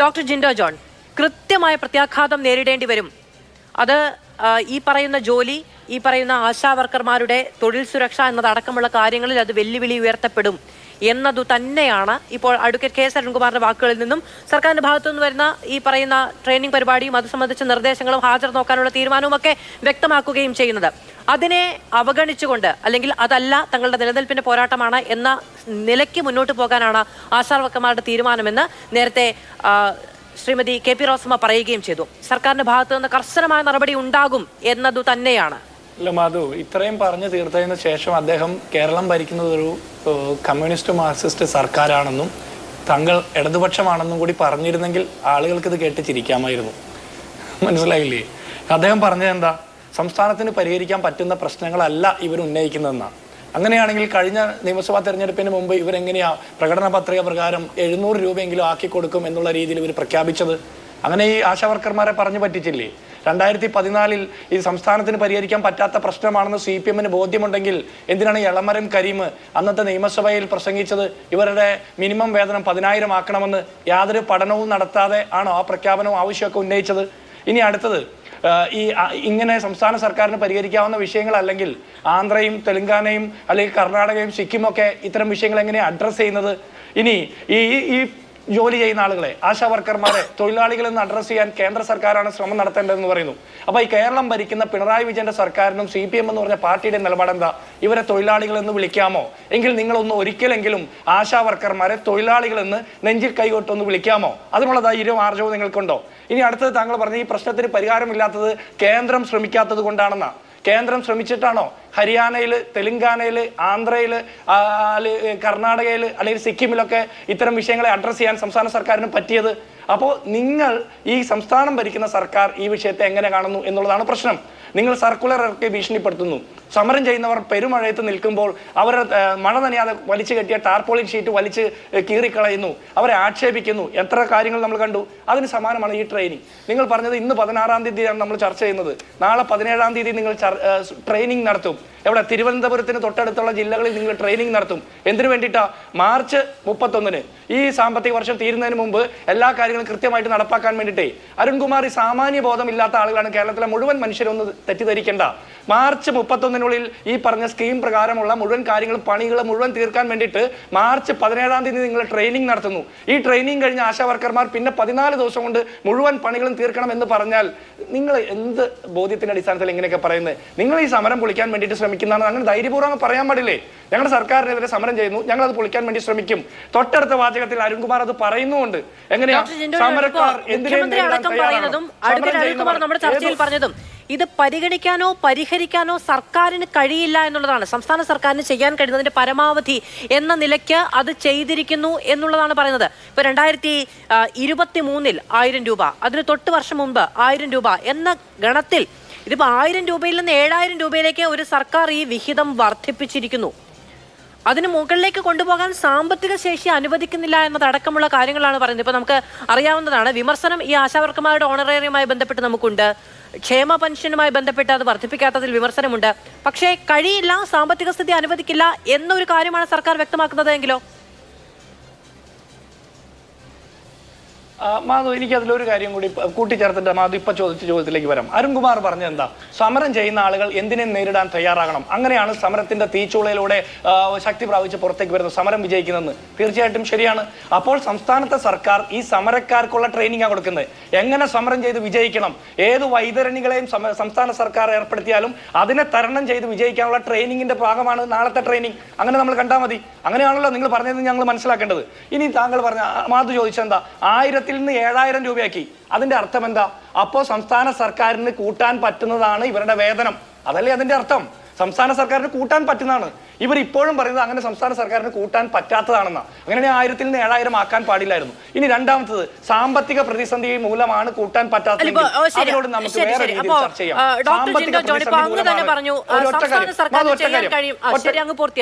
Doctor Jinto John, കൃത്യമായ പ്രത്യാഘാതം നേരിടേണ്ടി വരും. അത് ഈ പറയുന്ന ജോലി, ഈ പറയുന്ന ആശാ വർക്കർമാരുടെ തൊഴിൽ സുരക്ഷ എന്നതടക്കമുള്ള കാര്യങ്ങളിൽ അത് വെല്ലുവിളി ഉയർത്തപ്പെടും എന്നതു തന്നെയാണ് ഇപ്പോൾ അഡ്വക്കേറ്റ് കെ എസ് അരുൺകുമാറിന്റെ വാക്കുകളിൽ നിന്നും സർക്കാരിന്റെ ഭാഗത്തുനിന്ന് വരുന്ന ഈ പറയുന്ന ട്രെയിനിങ് പരിപാടിയും അത് സംബന്ധിച്ച നിർദ്ദേശങ്ങളും ഹാജർ നോക്കാനുള്ള തീരുമാനവും ഒക്കെ വ്യക്തമാക്കുകയും ചെയ്യുന്നത്. അതിനെ അവഗണിച്ചുകൊണ്ട്, അല്ലെങ്കിൽ അതല്ല തങ്ങളുടെ നിലനിൽപ്പിന്റെ പോരാട്ടമാണ് എന്ന നിലയ്ക്ക് മുന്നോട്ട് പോകാനാണ് ആശാ വർക്കർമാരുടെ തീരുമാനമെന്ന് നേരത്തെ ശ്രീമതി കെ പി റോസമ്മ പറയുകയും ചെയ്തു. സർക്കാരിന്റെ ഭാഗത്തു നിന്ന് കർശനമായ നടപടി ഉണ്ടാകും എന്നതു തന്നെയാണ്. അല്ല മാധു, ഇത്രയും പറഞ്ഞു തീർത്തതിന് ശേഷം അദ്ദേഹം കേരളം ഭരിക്കുന്നത് ഒരു കമ്മ്യൂണിസ്റ്റ് മാർക്സിസ്റ്റ് സർക്കാരാണെന്നും തങ്ങൾ ഇടതുപക്ഷമാണെന്നും കൂടി പറഞ്ഞിരുന്നെങ്കിൽ ആളുകൾക്ക് ഇത് കേട്ട് ചിരിക്കാമായിരുന്നു. മനസ്സിലായില്ലേ? അദ്ദേഹം പറഞ്ഞത് എന്താ? സംസ്ഥാനത്തിന് പരിഹരിക്കാൻ പറ്റുന്ന പ്രശ്നങ്ങളല്ല ഇവർ ഉന്നയിക്കുന്നതെന്നാണ്. അങ്ങനെയാണെങ്കിൽ കഴിഞ്ഞ നിയമസഭാ തെരഞ്ഞെടുപ്പിന് മുമ്പ് ഇവരെങ്ങനെയാ പ്രകടന പത്രിക പ്രകാരം 700 രൂപയെങ്കിലും ആക്കി കൊടുക്കും എന്നുള്ള രീതിയിൽ ഇവർ പ്രഖ്യാപിച്ചത്? അങ്ങനെ ഈ ആശാ വർക്കർമാരെ പറഞ്ഞു പറ്റിച്ചില്ലേ? 2014 ഈ സംസ്ഥാനത്തിന് പരിഹരിക്കാൻ പറ്റാത്ത പ്രശ്നമാണെന്ന് CPM ബോധ്യമുണ്ടെങ്കിൽ എന്തിനാണ് എളമരം കരീം അന്നത്തെ നിയമസഭയിൽ പ്രസംഗിച്ചത് ഇവരുടെ മിനിമം വേതനം 10,000 ആക്കണമെന്ന്? യാതൊരു പഠനവും നടത്താതെ ആണോ ആ പ്രഖ്യാപനവും ആവശ്യമൊക്കെ ഉന്നയിച്ചത്? ഇനി അടുത്തത്, ഇങ്ങനെ സംസ്ഥാന സർക്കാരിന് പരിഹരിക്കാവുന്ന വിഷയങ്ങളല്ലെങ്കിൽ ആന്ധ്രയും തെലങ്കാനയും അല്ലെങ്കിൽ കർണാടകയും സിക്കിമൊക്കെ ഇത്തരം വിഷയങ്ങൾ എങ്ങനെയാണ് അഡ്രസ്സ് ചെയ്യുന്നത്? ഇനി ഈ ജോലി ചെയ്യുന്ന ആളുകളെ, ആശാ വർക്കർമാരെ തൊഴിലാളികളെന്ന് അഡ്രസ്സ് ചെയ്യാൻ കേന്ദ്ര സർക്കാരാണ് ശ്രമം നടത്തേണ്ടതെന്ന് പറയുന്നു. അപ്പൊ ഈ കേരളം ഭരിക്കുന്ന പിണറായി വിജയന്റെ സർക്കാരിനും CPM എന്ന് പറഞ്ഞ പാർട്ടിയുടെ നിലപാടെന്താ? ഇവരെ തൊഴിലാളികളെന്ന് വിളിക്കാമോ? എങ്കിൽ നിങ്ങളൊന്ന് ഒരിക്കലെങ്കിലും ആശാ വർക്കർമാരെ തൊഴിലാളികളെന്ന് നെഞ്ചിൽ കൈകൊട്ടൊന്ന് വിളിക്കാമോ? അതിനുള്ള ധൈര്യവും ആർജവും നിങ്ങൾക്കുണ്ടോ? ഇനി അടുത്തത് താങ്കൾ പറഞ്ഞ ഈ പ്രശ്നത്തിന് പരിഹാരമില്ലാത്തത് കേന്ദ്രം ശ്രമിക്കാത്തത് കൊണ്ടാണെന്നാ. കേന്ദ്രം ശ്രമിച്ചിട്ടാണോ ഹരിയാനയിൽ, തെലങ്കാനയിൽ, ആന്ധ്രയിൽ, കർണാടകയിൽ അല്ലെങ്കിൽ സിക്കിമിലൊക്കെ ഇത്തരം വിഷയങ്ങളെ അഡ്രസ്സ് ചെയ്യാൻ സംസ്ഥാന സർക്കാരിന് പറ്റിയത്? അപ്പോൾ നിങ്ങൾ ഈ സംസ്ഥാനം ഭരിക്കുന്ന സർക്കാർ ഈ വിഷയത്തെ എങ്ങനെ കാണുന്നു എന്നുള്ളതാണ് പ്രശ്നം. നിങ്ങൾ സർക്കുലർ ഇറക്കി ഭീഷണിപ്പെടുത്തുന്നു. സമരം ചെയ്യുന്നവർ പെരുമഴയത്ത് നിൽക്കുമ്പോൾ അവർ മഴ നനയാതെ വലിച്ചു കെട്ടിയ ടാർപോളിൻ ഷീറ്റ് വലിച്ച് കീറിക്കളയുന്നു, അവരെ ആക്ഷേപിക്കുന്നു. എത്ര കാര്യങ്ങൾ നമ്മൾ കണ്ടു. അതിന് സമാനമാണ് ഈ ട്രെയിനിങ്. നിങ്ങൾ പറഞ്ഞത് ഇന്ന് 16-ാം തീയതിയാണ് നമ്മൾ ചർച്ച ചെയ്യുന്നത്. നാളെ 17-ാം തീയതി നിങ്ങൾ ട്രെയിനിങ് നടത്തും. എവിടെ? തിരുവനന്തപുരത്തിന് തൊട്ടടുത്തുള്ള ജില്ലകളിൽ നിങ്ങൾ ട്രെയിനിങ് നടത്തും. എന്തിനു വേണ്ടിയിട്ടാ? മാർച്ച് 31 ഈ സാമ്പത്തിക വർഷം തീരുന്നതിന് മുമ്പ് എല്ലാ കാര്യങ്ങളും കൃത്യമായിട്ട് നടപ്പാക്കാൻ വേണ്ടിയിട്ടേ. അരുൺകുമാർ ഈ സാമാന്യ ബോധമില്ലാത്ത ആളുകളാണ്. കേരളത്തിലെ മുഴുവൻ മനുഷ്യരൊന്ന് തെറ്റിദ്ധരിക്കേണ്ട. മാർച്ച് 31 ഈ പറഞ്ഞ സ്കീം പ്രകാരമുള്ള മുഴുവൻ കാര്യങ്ങളും പണികൾ മുഴുവൻ തീർക്കാൻ വേണ്ടിയിട്ട് മാർച്ച് 17-ാം തീയതി നിങ്ങൾ ട്രെയിനിങ് നടത്തുന്നു. ഈ ട്രെയിനിങ് കഴിഞ്ഞ ആശാ വർക്കർമാർ പിന്നെ 14 ദിവസം കൊണ്ട് മുഴുവൻ പണികളും തീർക്കണം എന്ന് പറഞ്ഞാൽ നിങ്ങൾ എന്ത് ബോധ്യത്തിന്റെ അടിസ്ഥാനത്തിൽ ഇങ്ങനെയൊക്കെ പറയുന്നത്? നിങ്ങൾ ഈ സമരം പൊളിക്കാൻ വേണ്ടിയിട്ട് ശ്രമിക്കുന്നതാണ്. അങ്ങനെ ധൈര്യപൂർവ്വം പറയാൻ പാടില്ലേ? ഞങ്ങളുടെ സർക്കാരിനെതിരെ സമരം ചെയ്യുന്നു, ഞങ്ങൾ അത് പൊളിക്കാൻ വേണ്ടി ശ്രമിക്കും. തൊട്ടടുത്ത വാചകത്തിൽ അരുൺകുമാർ അത് പറയുന്നുമുണ്ട്. എങ്ങനെയാ സമരക്കാർ നമ്മുടെ ചർച്ചയിൽ പറഞ്ഞതും ഇത് പരിഗണിക്കാനോ പരിഹരിക്കാനോ സർക്കാരിന് കഴിയില്ല എന്നുള്ളതാണ്. സംസ്ഥാന സർക്കാരിന് ചെയ്യാൻ കഴിയുന്നതിന്റെ പരമാവധി എന്ന നിലയ്ക്ക് അത് ചെയ്തിരിക്കുന്നു എന്നുള്ളതാണ് പറയുന്നത്. ഇപ്പൊ 2023 1000 രൂപ, അതിന് തൊട്ട് വർഷം മുമ്പ് 1000 രൂപ എന്ന ഗണത്തിൽ ഇതിപ്പോ 1000 രൂപയിൽ നിന്ന് 7000 രൂപയിലേക്ക് ഒരു സർക്കാർ ഈ വിഹിതം വർദ്ധിപ്പിച്ചിരിക്കുന്നു. അതിന് മുകളിലേക്ക് കൊണ്ടുപോകാൻ സാമ്പത്തിക ശേഷി അനുവദിക്കുന്നില്ല എന്നതടക്കമുള്ള കാര്യങ്ങളാണ് പറയുന്നത്. ഇപ്പൊ നമുക്ക് അറിയാവുന്നതാണ് വിമർശനം ഈ ആശാവർക്കർമാരുടെ ഓണറേറിയവുമായി ബന്ധപ്പെട്ട് നമുക്കുണ്ട്. ക്ഷേമ പെൻഷനുമായി ബന്ധപ്പെട്ട് അത് വർദ്ധിപ്പിക്കാത്തതിൽ വിമർശനമുണ്ട്. പക്ഷേ കഴിയില്ല, സാമ്പത്തിക സ്ഥിതി അനുവദിക്കില്ല എന്നൊരു കാര്യമാണ് സർക്കാർ വ്യക്തമാക്കുന്നത്. എങ്കിലോ മാധു, എനിക്ക് അതിലൊരു കാര്യം കൂടി കൂട്ടിച്ചേർത്തിട്ട് മാധു ഇപ്പൊ ചോദിച്ച ചോദ്യത്തിലേക്ക് വരാം. അരുൺകുമാർ പറഞ്ഞത് എന്താ? സമരം ചെയ്യുന്ന ആളുകൾ എന്തിനെ നേരിടാൻ തയ്യാറാകണം. അങ്ങനെയാണ് സമരത്തിന്റെ തീച്ചൂളയിലൂടെ ശക്തി പ്രാപിച്ച് പുറത്തേക്ക് വരുന്നത്, സമരം വിജയിക്കുന്നതെന്ന്. തീർച്ചയായിട്ടും ശരിയാണ്. അപ്പോൾ സംസ്ഥാനത്തെ സർക്കാർ ഈ സമരക്കാർക്കുള്ള ട്രെയിനിങ്ങാണ് കൊടുക്കുന്നത്. എങ്ങനെ സമരം ചെയ്ത് വിജയിക്കണം, ഏത് വൈതരണികളെയും സംസ്ഥാന സർക്കാർ ഏർപ്പെടുത്തിയാലും അതിനെ തരണം ചെയ്ത് വിജയിക്കാനുള്ള ട്രെയിനിങ്ങിന്റെ ഭാഗമാണ് നാളത്തെ ട്രെയിനിങ്. അങ്ങനെ നമ്മൾ കണ്ടാൽ മതി. അങ്ങനെയാണല്ലോ നിങ്ങൾ പറഞ്ഞത് ഞങ്ങൾ മനസ്സിലാക്കേണ്ടത്. ഇനി താങ്കൾ പറഞ്ഞ മാധു ചോദിച്ചെന്താ 1000 നിന്ന് 7000 രൂപയാക്കി. അതിന്റെ അർത്ഥം എന്താ? അപ്പോ സംസ്ഥാന സർക്കാരിന് കൂട്ടാൻ പറ്റുന്നതാണ് ഇവരുടെ വേതനം. അതല്ലേ അതിന്റെ അർത്ഥം? സംസ്ഥാന സർക്കാരിന് കൂട്ടാൻ പറ്റുന്നതാണ്. ഇവർ ഇപ്പോഴും പറയുന്നത് അങ്ങനെ സംസ്ഥാന സർക്കാരിന് കൂട്ടാൻ പറ്റാത്തതാണെന്നാ. അങ്ങനെ 1000 നിന്ന് 7000 ആക്കാൻ പാടില്ലായിരുന്നു. ഇനി രണ്ടാമത്തത്, സാമ്പത്തിക പ്രതിസന്ധി മൂലമാണ് കൂട്ടാൻ പറ്റാത്തത്. അതിനോട് നമുക്ക് വേറെ രീതിയിൽ ചർച്ച ചെയ്യാം. സാമ്പത്തിക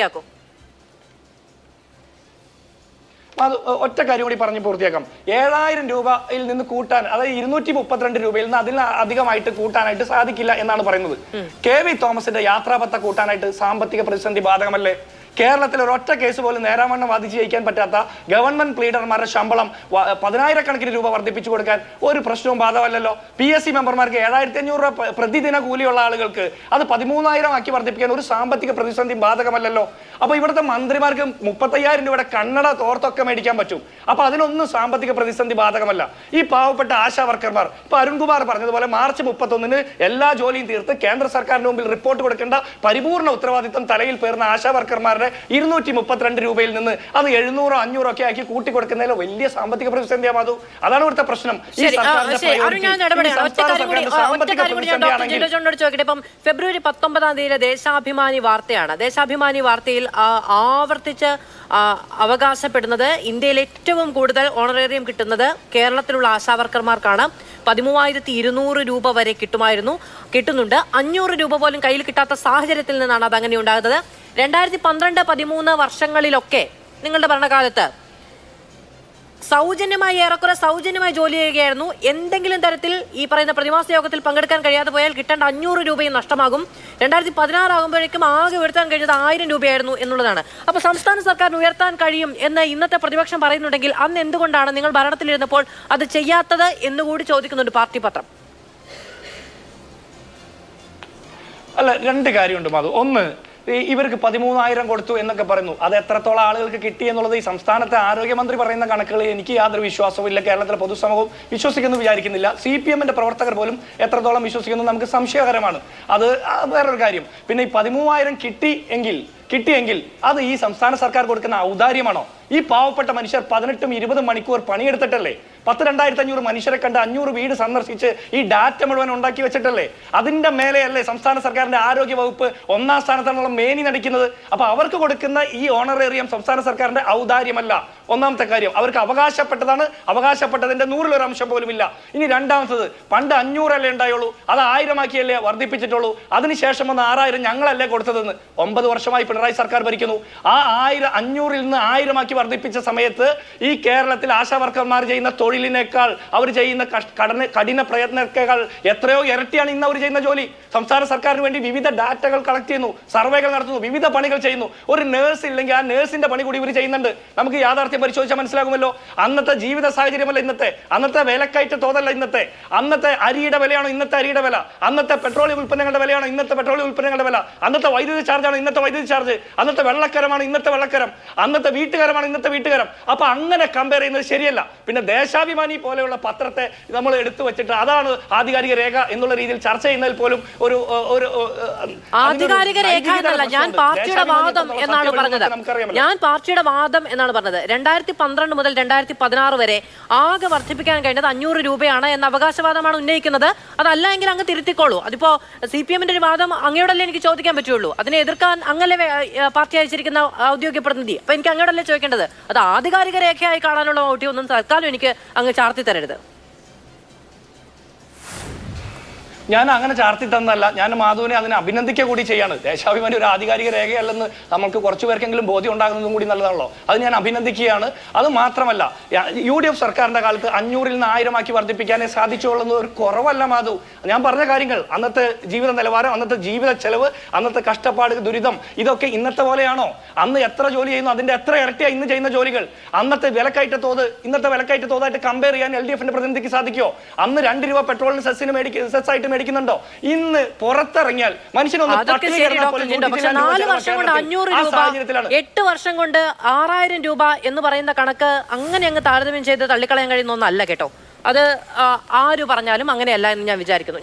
ഒറ്റ കാര്യം കൂടി പറഞ്ഞ് പൂർത്തിയാക്കാം. 7000 രൂപയിൽ നിന്ന് കൂട്ടാൻ, അതായത് 232 രൂപയിൽ നിന്ന് അതിൽ അധികമായിട്ട് കൂട്ടാനായിട്ട് സാധിക്കില്ല എന്നാണ് പറയുന്നത്. KV തോമസിന്റെ യാത്രാപത്ത കൂട്ടാനായിട്ട് സാമ്പത്തിക പ്രതിസന്ധി ബാധകമല്ലേ? കേരളത്തിൽ ഒരൊറ്റ കേസ് പോലും നേരാവണ്ണം വാദിച്ച് ജയിക്കാൻ പറ്റാത്ത ഗവൺമെന്റ് പ്ലീഡർമാരുടെ ശമ്പളം 10,000 രൂപ വർദ്ധിപ്പിച്ചു കൊടുക്കാൻ ഒരു പ്രശ്നവും ബാധകമല്ലല്ലോ. PSC മെമ്പർമാർക്ക് 7,500 രൂപ പ്രതിദിന കൂലിയുള്ള ആളുകൾക്ക് അത് 13,000 ആക്കി വർദ്ധിപ്പിക്കാൻ ഒരു സാമ്പത്തിക പ്രതിസന്ധി ബാധകമല്ലല്ലോ. അപ്പൊ ഇവിടുത്തെ മന്ത്രിമാർക്ക് 35,000 രൂപയുടെ കണ്ണട തോർത്തൊക്കെ മേടിക്കാൻ പറ്റും. അപ്പൊ അതിനൊന്നും സാമ്പത്തിക പ്രതിസന്ധി ബാധകമല്ല. ഈ പാവപ്പെട്ട ആശാ വർക്കർമാർ ഇപ്പൊ അരുൺകുമാർ പറഞ്ഞതുപോലെ മാർച്ച് 31-ന് എല്ലാ ജോലിയും തീർത്ത് കേന്ദ്ര സർക്കാരിന് മുമ്പിൽ റിപ്പോർട്ട് കൊടുക്കേണ്ട പരിപൂർണ്ണ ഉത്തരവാദിത്തം തലയിൽ പേർന്ന ആശാ വർക്കർമാരുടെ 232 രൂപയിൽ നിന്ന് അത് 700-500 ഒക്കെ ആക്കി കൂട്ടി കൊടുക്കുന്നതിൽ വലിയ സാമ്പത്തിക പ്രതിസന്ധിയാകും. അതാണ് ഇവിടുത്തെ പ്രശ്നം. ഇപ്പം ഫെബ്രുവരി 19 ദേശാഭിമാനി വാർത്തയാണ്. ദേശാഭിമാനി വാർത്തയിൽ ആവർത്തിച്ച് അവകാശപ്പെടുന്നത് ഇന്ത്യയിൽ ഏറ്റവും കൂടുതൽ ഓണറേറിയം കിട്ടുന്നത് കേരളത്തിലുള്ള ആശാവർക്കർമാർക്കാണ്. 13,200 രൂപ വരെ കിട്ടുന്നുണ്ട്. 500 രൂപ പോലും കയ്യിൽ കിട്ടാത്ത സാഹചര്യത്തിൽ നിന്നാണ് അതങ്ങനെ ഉണ്ടാകുന്നത്. 2012-13 വർഷങ്ങളിലൊക്കെ നിങ്ങളുടെ ഭരണകാലത്ത് ഏറെക്കുറെ സൗജന്യമായി ജോലി ചെയ്യുകയായിരുന്നു. എന്തെങ്കിലും തരത്തിൽ ഈ പറയുന്ന പ്രതിമാസ യോഗത്തിൽ പങ്കെടുക്കാൻ കഴിയാതെ പോയാൽ കിട്ടേണ്ട 500 രൂപയും നഷ്ടമാകും. 2016 ആകുമ്പോഴേക്കും ആകെ ഉയർത്താൻ കഴിഞ്ഞത് 1000 രൂപയായിരുന്നു എന്നുള്ളതാണ്. അപ്പൊ സംസ്ഥാന സർക്കാരിന് ഉയർത്താൻ കഴിയും എന്ന് ഇന്നത്തെ പ്രതിപക്ഷം പറയുന്നുണ്ടെങ്കിൽ അന്ന് എന്തുകൊണ്ടാണ് നിങ്ങൾ ഭരണത്തിലിരുന്നപ്പോൾ അത് ചെയ്യാത്തത് എന്നുകൂടി ചോദിക്കുന്നുണ്ട് പാർട്ടി പത്രം. അല്ല, രണ്ട് കാര്യമുണ്ട് മാധു. ഒന്ന്, ഇവർക്ക് 13,000 കൊടുത്തു എന്നൊക്കെ പറയുന്നു. അത് എത്രത്തോളം ആളുകൾക്ക് കിട്ടി എന്നുള്ളത് ഈ സംസ്ഥാനത്തെ ആരോഗ്യമന്ത്രി പറയുന്ന കണക്കുകൾ എനിക്ക് യാതൊരു വിശ്വാസവും ഇല്ല. കേരളത്തിലെ പൊതുസമൂഹവും വിശ്വസിക്കുന്നു വിചാരിക്കുന്നില്ല. CPM-ന്റെ പ്രവർത്തകർ പോലും എത്രത്തോളം വിശ്വസിക്കുന്നു നമുക്ക് സംശയകരമാണ്. അത് വേറൊരു കാര്യം. പിന്നെ ഈ 13,000 കിട്ടിയെങ്കിൽ അത് ഈ സംസ്ഥാന സർക്കാർ കൊടുക്കുന്ന ഔദാര്യമാണോ? ഈ പാവപ്പെട്ട മനുഷ്യർ 18-20 മണിക്കൂർ പണിയെടുത്തിട്ടല്ലേ 2,500 മനുഷ്യരെ കണ്ട് 500 വീട് സന്ദർശിച്ച് ഈ ഡാറ്റ മുഴുവൻ ഉണ്ടാക്കി വെച്ചിട്ടല്ലേ? അതിന്റെ മേലെയല്ലേ സംസ്ഥാന സർക്കാരിന്റെ ആരോഗ്യ വകുപ്പ് 1ാം സ്ഥാനത്താണുള്ള മേനി നടിക്കുന്നത്. അപ്പൊ അവർക്ക് കൊടുക്കുന്ന ഈ ഓണറേറിയം സംസ്ഥാന സർക്കാരിന്റെ ഔദാര്യമല്ല. ഒന്നാമത്തെ കാര്യം, അവർക്ക് അവകാശപ്പെട്ടതാണ്. അവകാശപ്പെട്ടതിന്റെ 100-ൽ 1 അംശം പോലും ഇല്ല. ഇനി രണ്ടാമത്തത്, പണ്ട് 500 അല്ലേ ഉണ്ടായുള്ളൂ, അത് 1000 ആക്കിയല്ലേ വർദ്ധിപ്പിച്ചിട്ടുള്ളൂ. അതിനുശേഷം വന്ന് 6,000 ഞങ്ങളല്ലേ കൊടുത്തതെന്ന്. 9 വർഷമായി പിണറായി സർക്കാർ ഭരിക്കുന്നു. ആ 500-ൽ നിന്ന് 1000 ആക്കി വർദ്ധിപ്പിച്ച സമയത്ത് ഈ കേരളത്തിൽ ആശാ വർക്കർമാർ ചെയ്യുന്ന തൊഴിലിനേക്കാൾ അവർ ചെയ്യുന്ന കഠിന പ്രയത്നത്തേക്കാൾ എത്രയോ ഇരട്ടിയാണ് ഇന്ന് അവർ ചെയ്യുന്ന ജോലി. സംസ്ഥാന സർക്കാരിന് വേണ്ടി വിവിധ ഡാറ്റകൾ കളക്ട് ചെയ്യുന്നു, സർവേകൾ നടത്തുന്നു, വിവിധ പണികൾ ചെയ്യുന്നു. ഒരു നേഴ്സ് ഇല്ലെങ്കിൽ ആ നേഴ്സിന്റെ പണി കൂടി ഇവർ ചെയ്യുന്നുണ്ട്. നമുക്ക് യാഥാർത്ഥ്യം പരിശോധിച്ചാൽ മനസ്സിലാകുമല്ലോ. അന്നത്തെ ജീവിത സാഹചര്യമല്ല ഇന്നത്തെ, അന്നത്തെ വിലക്കയറ്റ തോതല്ല ഇന്നത്തെ, അന്നത്തെ അരിയുടെ വിലയാണോ ഇന്നത്തെ അരിയുടെ വില, അന്നത്തെ പെട്രോളിയം ഉൽപ്പന്നങ്ങളുടെ വിലയാണോ ഇന്നത്തെ പെട്രോളിയം ഉൽപ്പന്നങ്ങളുടെ വില, അന്നത്തെ വൈദ്യുതി ചാർജാണോ ഇന്നത്തെ വൈദ്യുതി ചാർജ്, അന്നത്തെ വെള്ളക്കരമാണ് ഇന്നത്തെ വെള്ളക്കരം, അന്നത്തെ വീട്ടുകാരമാണ് ഇന്നത്തെ വീട്ടുകാരം. അപ്പൊ അങ്ങനെ കമ്പയർ ചെയ്യുന്നത് ശരിയല്ല. പിന്നെ ദേശാഭിമാനി പോലെയുള്ള പത്രത്തെ നമ്മൾ എടുത്തു വെച്ചിട്ട് അതാണ് ആധികാരിക രേഖ എന്നുള്ള രീതിയിൽ ചർച്ച ചെയ്യുന്നതിൽ പോലും ഒരു ആധികാരിക രേഖ എന്നല്ല, ഞാൻ പാർട്ടിയുടെ വാദം എന്നാണ് പറഞ്ഞത്. 2012 മുതൽ 2016 വരെ ആകെ വർദ്ധിപ്പിക്കാൻ കഴിഞ്ഞത് 500 രൂപയാണ് എന്ന അവകാശവാദമാണ് ഉന്നയിക്കുന്നത്. അതല്ല എങ്കിൽ അങ്ങ് തിരുത്തിക്കോളൂ. അതിപ്പോ CPM-ന്റെ ഒരു വാദം അങ്ങയോടല്ലേ എനിക്ക് ചോദിക്കാൻ പറ്റുള്ളൂ. അതിനെ എതിർക്കാൻ അങ്ങല്ലേ പാർട്ടി അയച്ചിരിക്കുന്ന ഔദ്യോഗിക പ്രതിനിധി. അപ്പൊ എനിക്ക് അങ്ങോട്ടല്ലേ ചോദിക്കേണ്ടത്. അത് ആധികാരിക രേഖയായി കാണാനുള്ള ഒന്നും തൽക്കാലം എനിക്ക് അങ്ങ് ചാർത്തി തരരുത്. ഞാൻ അങ്ങനെ ചാർത്തി തന്നല്ല, ഞാൻ മാധുവിനെ അതിനെ അഭിനന്ദിക്കുക കൂടി ചെയ്യാണ്. ദേശാഭിമാനി ഒരു ആധികാരിക രേഖയല്ലെന്ന് നമുക്ക് കുറച്ചു പേർക്കെങ്കിലും ബോധ്യം ഉണ്ടാകുന്നതും കൂടി നല്ലതാണല്ലോ. അത് ഞാൻ അഭിനന്ദിക്കുകയാണ്. അത് മാത്രമല്ല, UDF സർക്കാരിന്റെ കാലത്ത് 500-ൽ നിന്ന് 1000 ആക്കി വർദ്ധിപ്പിക്കാനേ സാധിച്ചുള്ളത് ഒരു കുറവല്ല മാധു. ഞാൻ പറഞ്ഞ കാര്യങ്ങൾ, അന്നത്തെ ജീവിത നിലവാരം, അന്നത്തെ ജീവിത ചെലവ്, അന്നത്തെ കഷ്ടപ്പാട്, ദുരിതം, ഇതൊക്കെ ഇന്നത്തെ പോലെയാണോ? അന്ന് എത്ര ജോലി ചെയ്യുന്നു അതിന്റെ എത്ര ഇരട്ടിയാണ് ഇന്ന് ചെയ്യുന്ന ജോലികൾ. അന്നത്തെ വിലക്കയറ്റ തോത് ഇന്നത്തെ വിലക്കയറ്റ തോതായിട്ട് കമ്പയർ ചെയ്യാൻ LDF-ന്റെ പ്രതിനിധിക്ക് സാധിക്കുമോ? അന്ന് 2 രൂപ പെട്രോളിന് സെസ്സായിട്ട് മേടിക്കുന്നുണ്ടോ? ഇന്ന് പുറത്തിറങ്ങിയാൽ മനുഷ്യനൊന്ന് 4 വർഷം കൊണ്ട് 500 രൂപ, 8 വർഷം കൊണ്ട് 6,000 രൂപ എന്ന് പറയുന്ന കണക്ക് അങ്ങനെ അങ്ങ് താരതമ്യം ചെയ്ത് തള്ളിക്കളയാൻ കഴിയുന്ന ഒന്നല്ല കേട്ടോ. അത് ആര് പറഞ്ഞാലും അങ്ങനെയല്ല എന്ന് ഞാൻ വിചാരിക്കുന്നു.